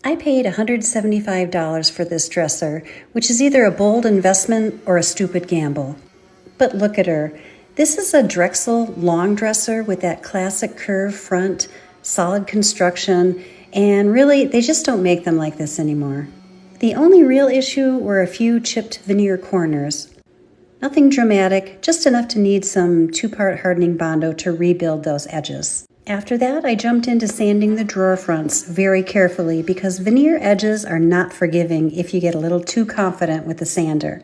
I paid $175 for this dresser, which is either a bold investment or a stupid gamble. But look at her. This is a Drexel long dresser with that classic curved front, solid construction, and really, they just don't make them like this anymore. The only real issue were a few chipped veneer corners. Nothing dramatic, just enough to need some 2-part hardening Bondo to rebuild those edges. After that, I jumped into sanding the drawer fronts very carefully because veneer edges are not forgiving if you get a little too confident with the sander.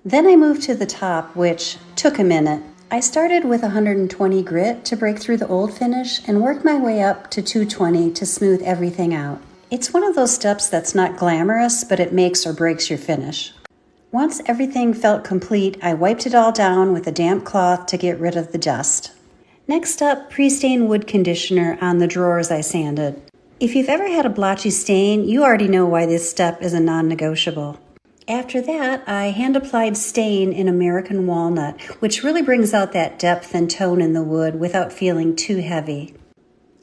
Then I moved to the top, which took a minute. I started with 120 grit to break through the old finish and worked my way up to 220 to smooth everything out. It's one of those steps that's not glamorous, but it makes or breaks your finish. Once everything felt complete, I wiped it all down with a damp cloth to get rid of the dust. Next up, pre-stain wood conditioner on the drawers I sanded. If you've ever had a blotchy stain, you already know why this step is a non-negotiable. After that, I hand-applied stain in American Walnut, which really brings out that depth and tone in the wood without feeling too heavy.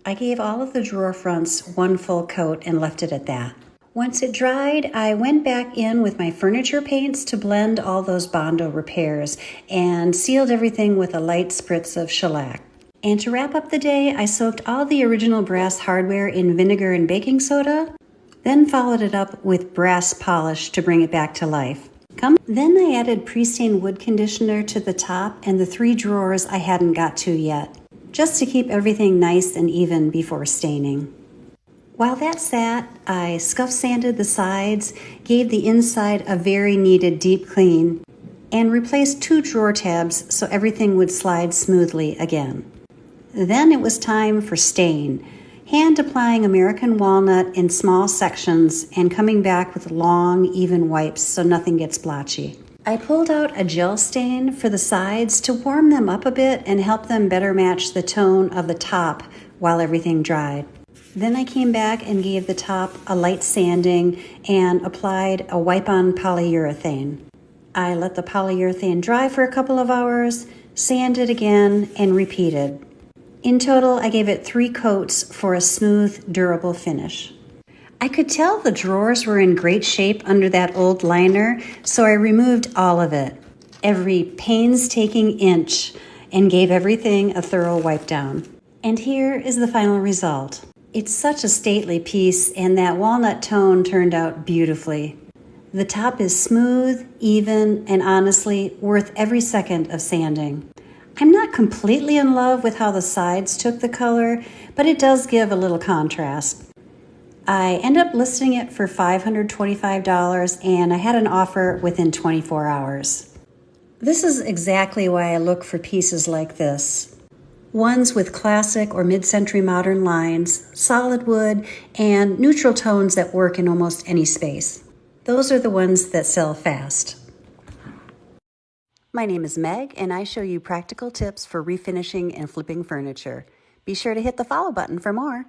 I gave all of the drawer fronts one full coat and left it at that. Once it dried, I went back in with my furniture paints to blend all those Bondo repairs and sealed everything with a light spritz of shellac. And to wrap up the day, I soaked all the original brass hardware in vinegar and baking soda, then followed it up with brass polish to bring it back to life. Then I added pre-stained wood conditioner to the top and the 3 drawers I hadn't got to yet, just to keep everything nice and even before staining. While that sat, I scuff sanded the sides, gave the inside a very needed deep clean, and replaced 2 drawer tabs so everything would slide smoothly again. Then it was time for stain, hand applying American Walnut in small sections and coming back with long, even wipes so nothing gets blotchy. I pulled out a gel stain for the sides to warm them up a bit and help them better match the tone of the top while everything dried. Then I came back and gave the top a light sanding and applied a wipe-on polyurethane. I let the polyurethane dry for a couple of hours, sanded again, and repeated. In total, I gave it 3 coats for a smooth, durable finish. I could tell the drawers were in great shape under that old liner, so I removed all of it, every painstaking inch, and gave everything a thorough wipe down. And here is the final result. It's such a stately piece, and that walnut tone turned out beautifully. The top is smooth, even, and honestly worth every second of sanding. I'm not completely in love with how the sides took the color, but it does give a little contrast. I ended up listing it for $525, and I had an offer within 24 hours. This is exactly why I look for pieces like this. Ones with classic or mid-century modern lines, solid wood, and neutral tones that work in almost any space. Those are the ones that sell fast. My name is Meg, and I show you practical tips for refinishing and flipping furniture. Be sure to hit the follow button for more.